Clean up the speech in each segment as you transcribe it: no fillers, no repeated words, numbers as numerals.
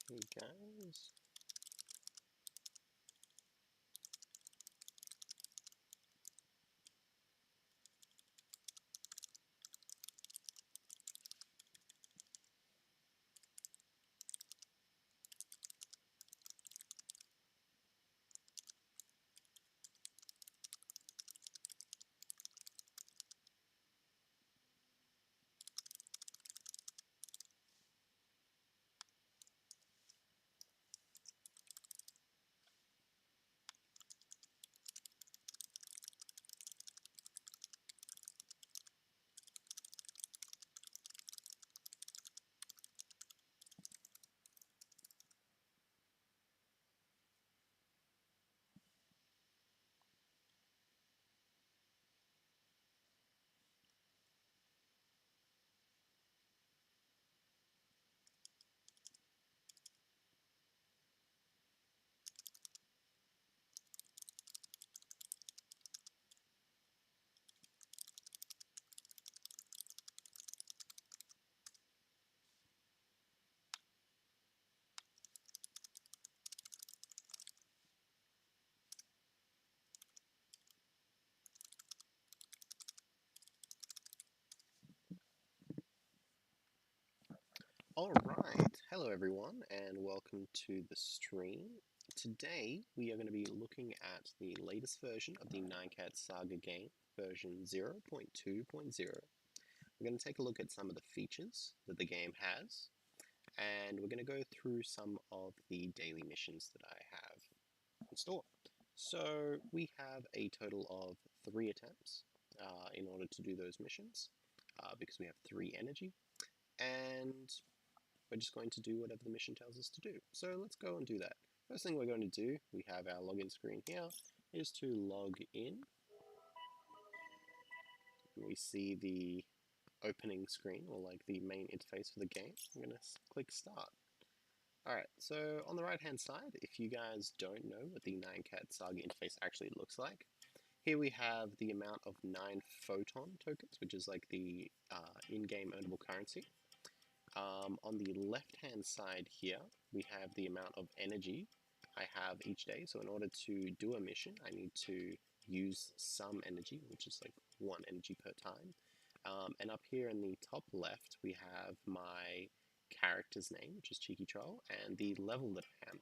Hey guys. Alright, hello everyone and welcome to the stream. Today we are going to be looking at the latest version of the 9Cat Saga game, version 0.2.0. We're going to take a look at some of the features that the game has, and we're going to go through some of the daily missions that I have in store. So we have a total of 3 attempts in order to do those missions, because we have 3 energy, and we're just going to do whatever the mission tells us to do. So let's go and do that. First thing we're going to do, we have our login screen here, is to log in. We see the opening screen, or like the main interface for the game. I'm going to click start. Alright, so on the right hand side, if you guys don't know what the 9Cat Saga interface actually looks like, here we have the amount of 9 photon tokens, which is like the in-game earnable currency. On the left-hand side here, we have the amount of energy I have each day. So in order to do a mission, I need to use some energy, which is like 1 energy per time. And up here in the top left, we have my character's name, which is Cheeky Troll, and the level that I am.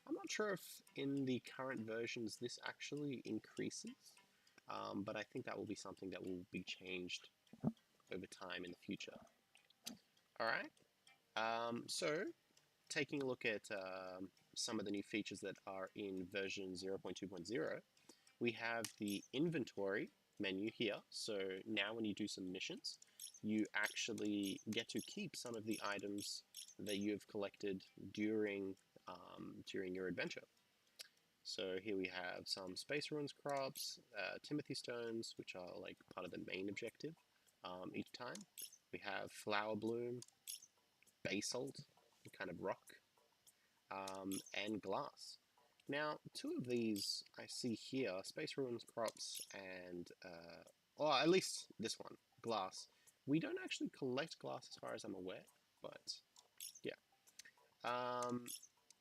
I'm not sure if in the current versions this actually increases, but I think that will be something that will be changed over time in the future. Alright, so taking a look at some of the new features that are in version 0.2.0, we have the inventory menu here. So now when you do some missions, you actually get to keep some of the items that you've collected during your adventure. So here we have some space ruins crops, timothy stones, which are like part of the main objective each time. We have flower bloom, basalt, kind of rock, and glass. Now, 2 of these I see here, Space Ruins Crops and, or at least this one, glass. We don't actually collect glass as far as I'm aware, but yeah.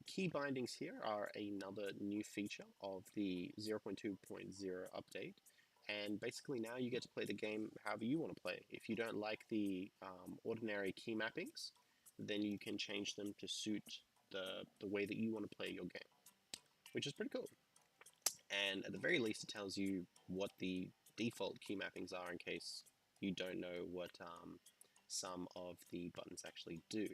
Key bindings here are another new feature of the 0.2.0 update, and basically now you get to play the game however you want to play. If you don't like the ordinary key mappings, then you can change them to suit the way that you want to play your game, which is pretty cool. And at the very least, it tells you what the default key mappings are in case you don't know what some of the buttons actually do.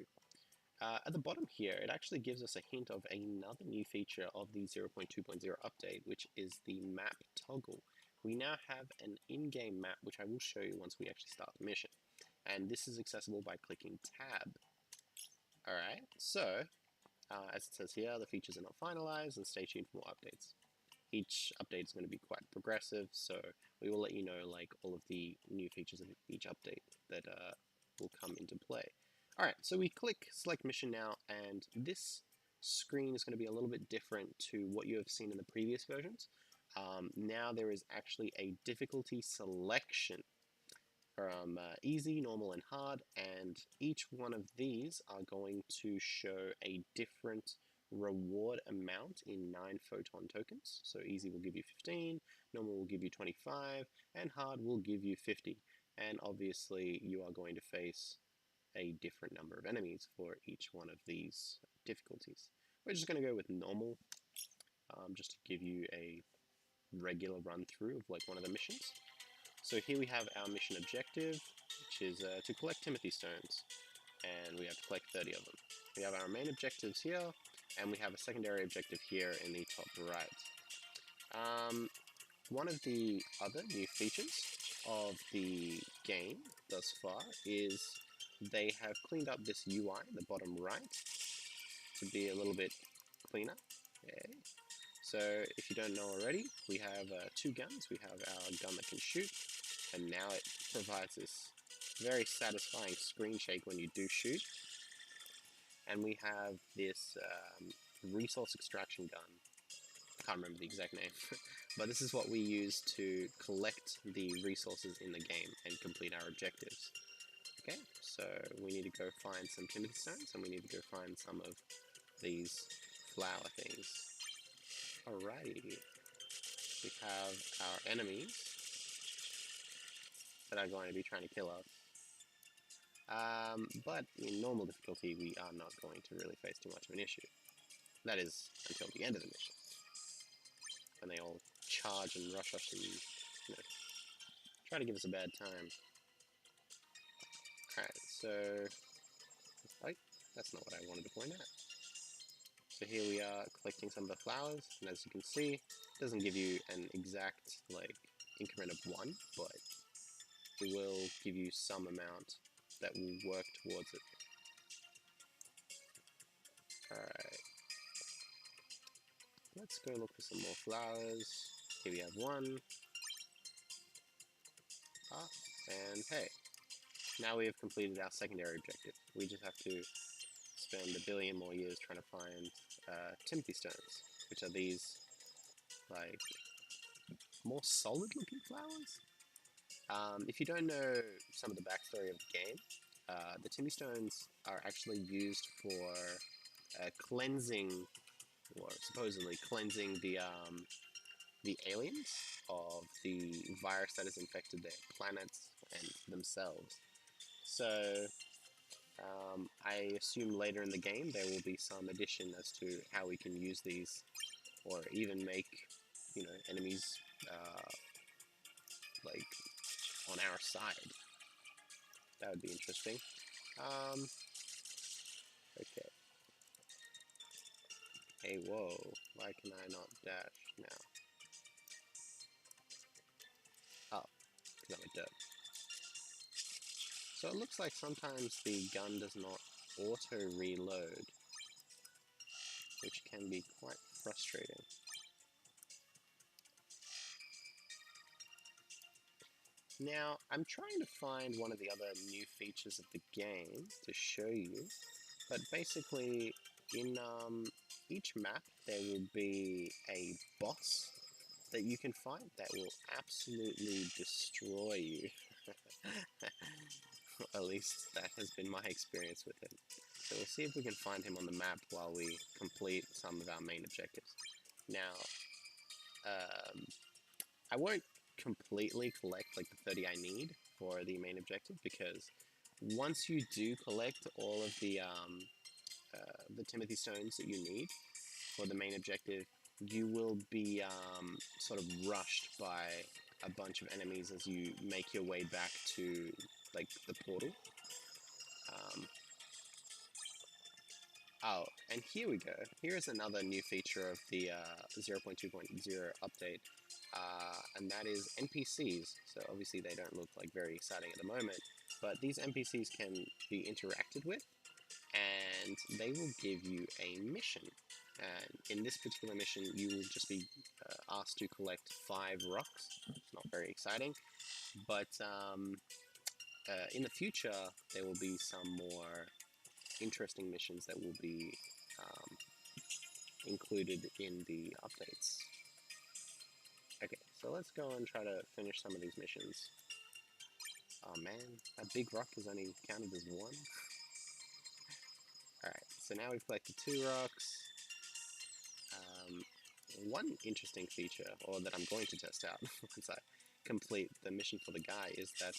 At the bottom here, it actually gives us a hint of another new feature of the 0.2.0 update, which is the map toggle. We now have an in-game map, which I will show you once we actually start the mission. And this is accessible by clicking tab. Alright, so as it says here, the features are not finalized, and stay tuned for more updates. Each update is going to be quite progressive, so we will let you know like all of the new features of each update that will come into play. Alright, so we click select mission now, and this screen is going to be a little bit different to what you have seen in the previous versions. Now there is actually a difficulty selection. from easy, normal, and hard, and each one of these are going to show a different reward amount in 9 photon tokens. So easy will give you 15, normal will give you 25, and hard will give you 50. And obviously you are going to face a different number of enemies for each one of these difficulties. We're just going to go with normal, just to give you a regular run through of like one of the missions. So here we have our mission objective, which is to collect Timothy stones, and we have to collect 30 of them. We have our main objectives here, and we have a secondary objective here in the top right. One of the other new features of the game thus far is they have cleaned up this UI in the bottom right to be a little bit cleaner. Okay. So if you don't know already, we have 2 guns. We have our gun that can shoot, and now it provides this very satisfying screen shake when you do shoot. And we have this resource extraction gun. I can't remember the exact name, but this is what we use to collect the resources in the game and complete our objectives. Okay, so we need to go find some Timothy stones, and we need to go find some of these flower things. Alrighty, we have our enemies that are going to be trying to kill us. But in normal difficulty, we are not going to really face too much of an issue. That is, until the end of the mission, when they all charge and rush us and, you know, try to give us a bad time. Alright, so... Oh, that's not what I wanted to point out. So here we are collecting some of the flowers, and as you can see, it doesn't give you an exact, like, increment of 1, but it will give you some amount that will work towards it. Alright. Let's go look for some more flowers. Here we have 1. Ah, and hey. Now we have completed our secondary objective. We just have to spend a billion more years trying to find Timothy stones, which are these, like, more solid looking flowers. If you don't know some of the backstory of the game, the Timothy stones are actually used for cleansing, or supposedly cleansing the aliens of the virus that has infected their planets and themselves. So I assume later in the game there will be some addition as to how we can use these, or even make, you know, enemies like on our side. That would be interesting. Okay. Hey, whoa! Why can I not dash now? Oh, because I'm a derp. So it looks like sometimes the gun does not auto-reload, which can be quite frustrating. Now, I'm trying to find one of the other new features of the game to show you, but basically in each map there will be a boss that you can fight that will absolutely destroy you. At least that has been my experience with him. So we'll see if we can find him on the map while we complete some of our main objectives. Now, I won't completely collect like the 30 I need for the main objective, because once you do collect all of the Timothy stones that you need for the main objective, you will be sort of rushed by a bunch of enemies as you make your way back to like the portal. Oh, and here we go. Here is another new feature of the 0.2.0 update, and that is NPCs. So obviously they don't look like very exciting at the moment, but these NPCs can be interacted with, and they will give you a mission. And in this particular mission, you will just be asked to collect 5 rocks. It's not very exciting, but in the future, there will be some more interesting missions that will be included in the updates. Okay, so let's go and try to finish some of these missions. Oh man, that big rock is only counted as one. Alright, so now we've collected 2 rocks. One interesting feature, or that I'm going to test out once I complete the mission for the guy, is that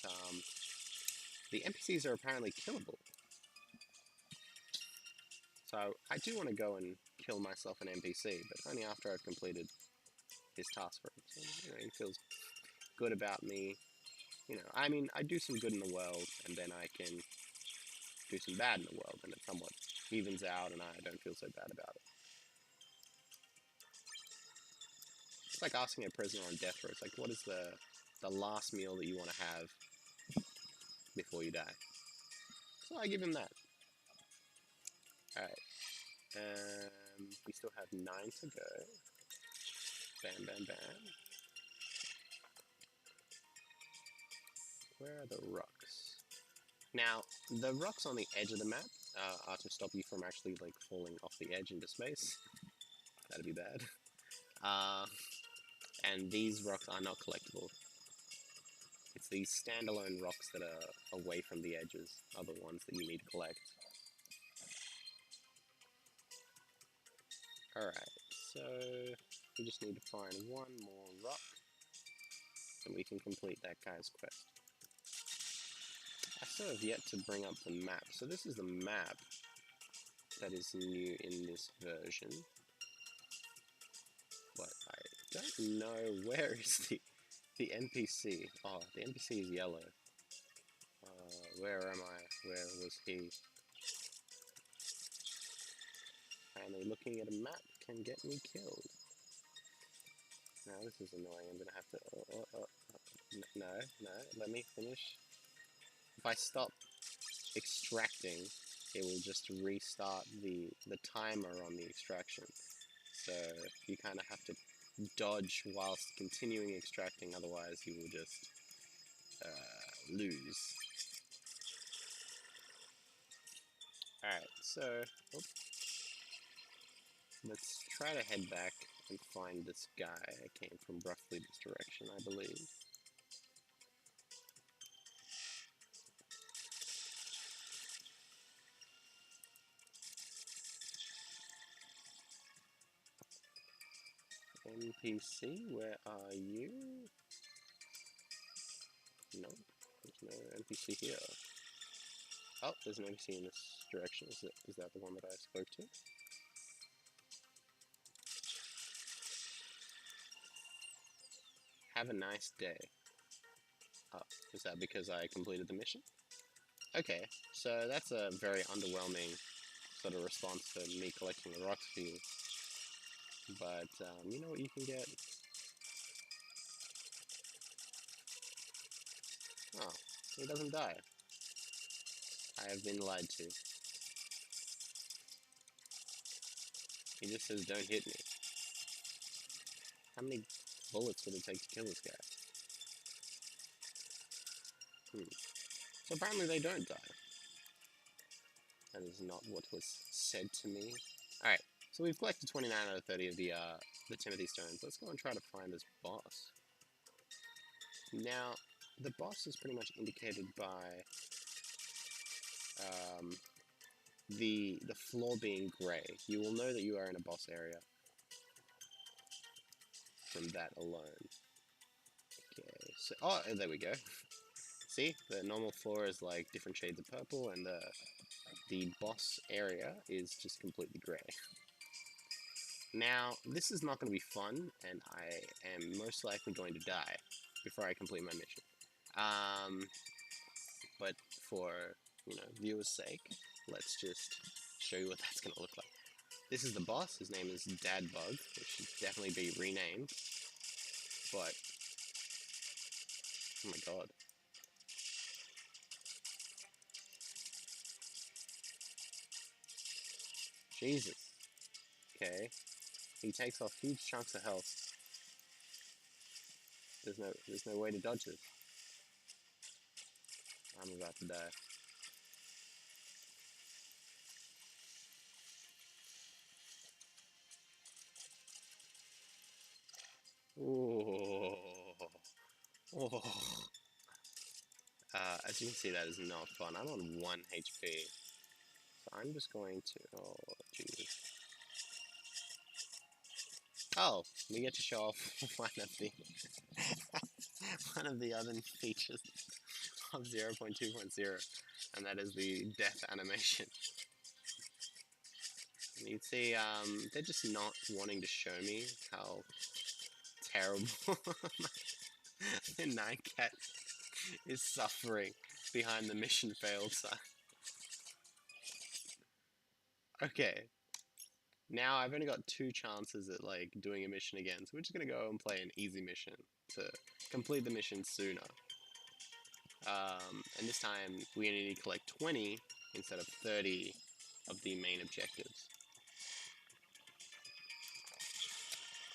the NPCs are apparently killable. So I do want to go and kill myself an NPC, but only after I've completed his task for him. So, you know, he feels good about me. You know, I mean, I do some good in the world, and then I can do some bad in the world, and it somewhat evens out, and I don't feel so bad about it. It's like asking a prisoner on death row. It's like, what is the last meal that you want to have before you die? So I give him that. Alright. We still have 9 to go. Bam, bam, bam. Where are the rocks? Now, the rocks on the edge of the map are to stop you from actually, like, falling off the edge into space. That'd be bad. And these rocks are not collectible. It's these standalone rocks that are away from the edges are the ones that you need to collect. Alright, so we just need to find one more rock, and we can complete that guy's quest. I still have yet to bring up the map. So this is the map that is new in this version. But I don't know where is the NPC. Oh, the NPC is yellow. Where am I? Where was he? Apparently looking at a map can get me killed. Now this is annoying. I'm gonna have to... No, let me finish. If I stop extracting, it will just restart the timer on the extraction. So you kind of have to dodge whilst continuing extracting, otherwise you will just lose. Alright, so let's try to head back and find this guy. I came from roughly this direction, I believe. NPC, where are you? No, there's no NPC here. Oh, there's an NPC in this direction. Is that the one that I spoke to? Have a nice day. Oh, is that because I completed the mission? Okay, so that's a very underwhelming sort of response to me collecting the rocks for you. But, you know what you can get? Oh, he doesn't die. I have been lied to. He just says, don't hit me. How many bullets would it take to kill this guy? So apparently they don't die. That is not what was said to me. Alright, so we've collected 29 out of 30 of the Timothy Stones. Let's go and try to find this boss. Now, the boss is pretty much indicated by the floor being grey. You will know that you are in a boss area from that alone. Okay, so... Oh, there we go. See? The normal floor is like different shades of purple, and the boss area is just completely grey. Now, this is not going to be fun, and I am most likely going to die before I complete my mission. But for, you know, viewers' sake, let's just show you what that's going to look like. This is the boss. His name is Dadbug, which should definitely be renamed. But, oh my god. Jesus. Okay. He takes off huge chunks of health. There's no way to dodge this. I'm about to die. Ooh. Oh. As you can see, that is not fun. I'm on 1 HP. So I'm just going to... Oh, jeez. Oh, we get to show off one of the one of the other features of 0.2.0, and that is the death animation. And you can see they're just not wanting to show me how terrible the 9Cat is suffering behind the mission failed sign. Okay. Now I've only got 2 chances at like doing a mission again, so we're just gonna go and play an easy mission to complete the mission sooner. And this time we only need to collect 20 instead of 30 of the main objectives.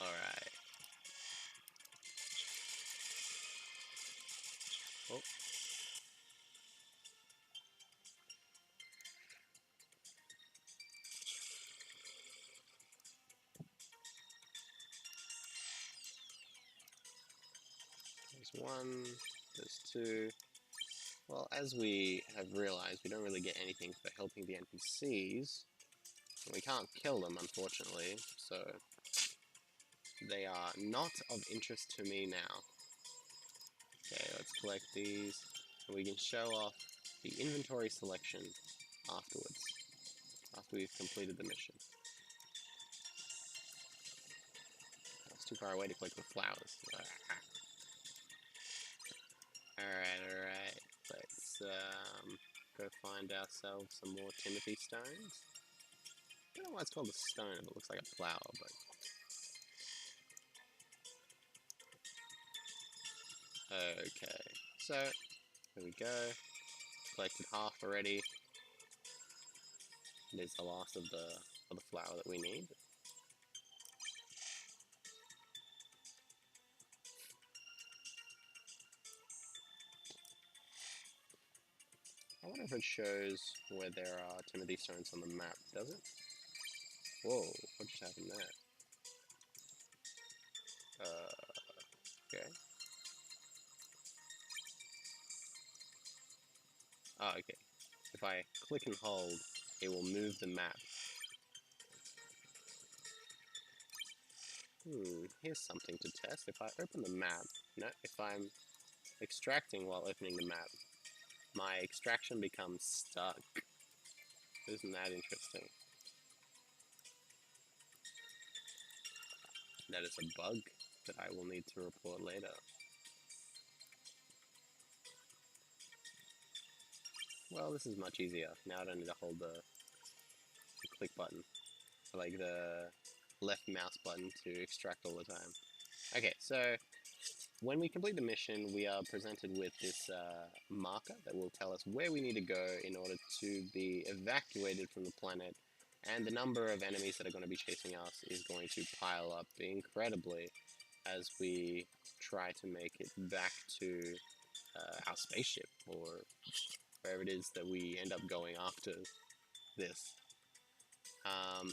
Alright. Oh. There's 1, there's 2. Well, as we have realized, we don't really get anything for helping the NPCs. We can't kill them, unfortunately, so they are not of interest to me now. Okay, let's collect these, and we can show off the inventory selection afterwards, after we've completed the mission. That's too far away to collect the flowers. Alright, let's go find ourselves some more Timothy stones. I don't know why it's called a stone if it looks like a flower, but... Okay, so, here we go. Collected half already. There's the last of the flower that we need. I wonder if it shows where there are Timothy stones on the map, does it? Whoa, what just happened there? Okay. Oh, okay. If I click and hold, it will move the map. Here's something to test. If I open the map, if I'm extracting while opening the map, my extraction becomes stuck. Isn't that interesting? That is a bug that I will need to report later. Well, this is much easier. Now I don't need to hold the click button. I like the left mouse button to extract all the time. Okay, so when we complete the mission, we are presented with this marker that will tell us where we need to go in order to be evacuated from the planet, and the number of enemies that are going to be chasing us is going to pile up incredibly as we try to make it back to our spaceship, or wherever it is that we end up going after this.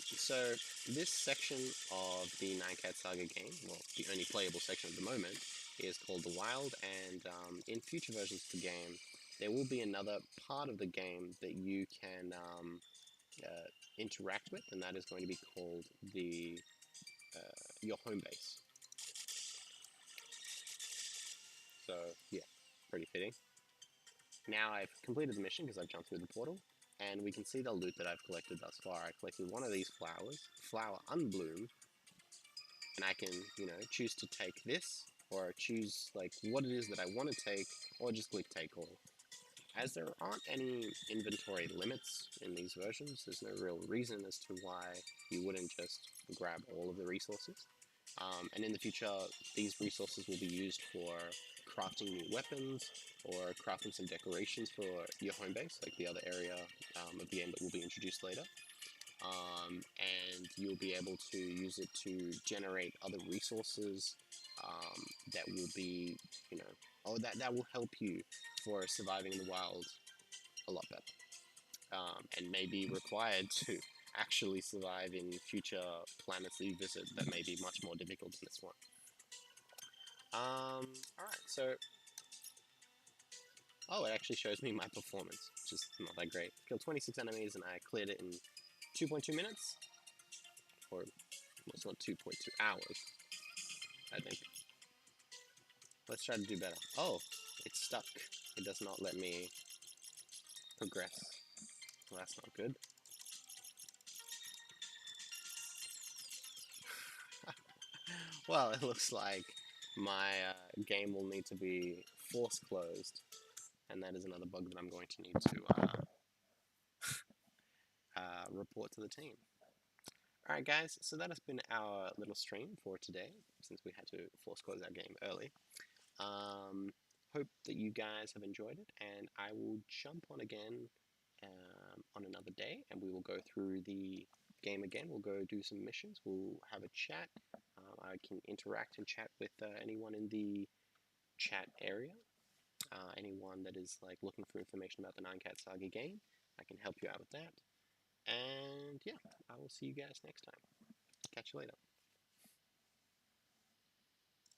So this section of the 9Cat Saga game, well, the only playable section at the moment, is called The Wild, and in future versions of the game, there will be another part of the game that you can interact with, and that is going to be called the your home base. So, yeah, pretty fitting. Now I've completed the mission because I've jumped through the portal, and we can see the loot that I've collected thus far. I collected one of these flowers, flower unbloom, and I can, you know, choose to take this, or choose, like, what it is that I want to take, or just click take all. As there aren't any inventory limits in these versions, there's no real reason as to why you wouldn't just grab all of the resources. And in the future, these resources will be used for crafting new weapons, or crafting some decorations for your home base, like the other area of the game that will be introduced later. And you'll be able to use it to generate other resources that will be, you know, or that will help you for surviving in the wild a lot better. And may be required to actually survive in future planets that you visit that may be much more difficult than this one. Alright, so Oh, it actually shows me my performance, which is not that great. Killed 26 enemies and I cleared it in 2.2 minutes. Or, well, it's not 2.2 hours, I think. Let's try to do better. Oh, it's stuck. It does not let me progress. Well, that's not good. Well, it looks like my game will need to be force closed, and that is another bug that I'm going to need to report to the team. Alright guys, so that has been our little stream for today, since we had to force close our game early. Hope that you guys have enjoyed it, and I will jump on again on another day, and we will go through the game again. We'll go do some missions, we'll have a chat. I can interact and chat with anyone in the chat area. Anyone that is like looking for information about the 9Cat Saga game, I can help you out with that. And yeah, I will see you guys next time. Catch you later.